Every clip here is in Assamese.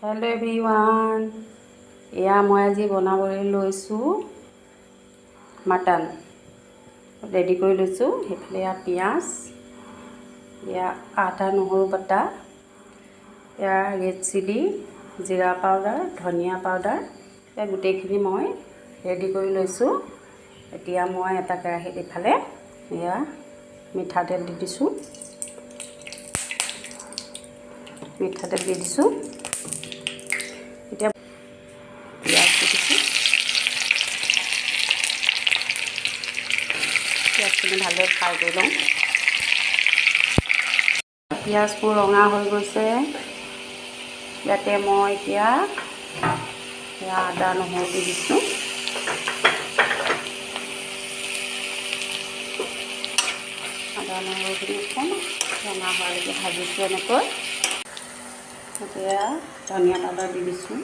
हेलो एवरीवन या मैं आज बनाबले लैसु मटन रेडी कर लैसु हेफाले या पियाज या आदा নহৰু बटा या रेड चिली जीरा पाउडार धनिया पाउडार या गोटेइखिनि मैं रेडी कर लैसु। एतिया मैं एटा केराहीत इफाले या मिठातेल दी दिसु मिठातेल दी दिसु पियाज दी दिसु पियाजखिनि भालदरे फ्राई कर लওঁ। पियाजবোৰ ৰঙা হৈ গৈছে ইয়াতে মই এতিয়া আদা নহৰু দি দিছোঁ। আদা নহৰুখিনি অকণ ৰঙা হোৱালৈকে ভাজিছোঁ এনেকৈ। এতিয়া ধনিয়া পাউডাৰ দি দিছোঁ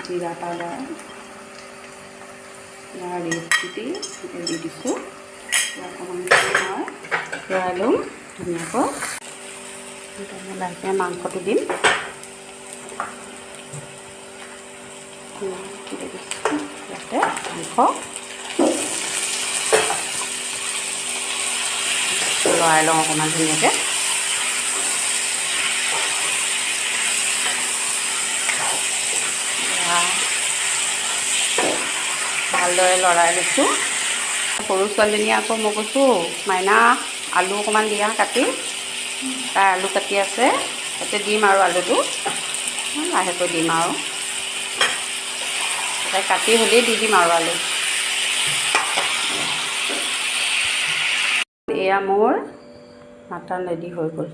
जीरा पाउडार या रेड चिली दी दिसुँ लৰাই লওঁ ধুনীয়াকৈ। মই লাহেকৈ মাংসটো দিম ইয়াতে মাংস লৰাই লওঁ অকণমান ধুনীয়াকৈ। ভালদৰে লৰাই লৈছোঁ। সৰু ছোৱালীজনীয়ে আকৌ মই কৈছোঁ মাইনা আলু অকণমান দিয়া কাটি তাই আলু কাটি আছে তাতে দিম আৰু আলুটো লাহেকৈ দিম আৰু তাই কাটি হ'লেই দি দিম আৰু আলু। এয়া মোৰ মাটন ৰেডি হৈ গ'ল।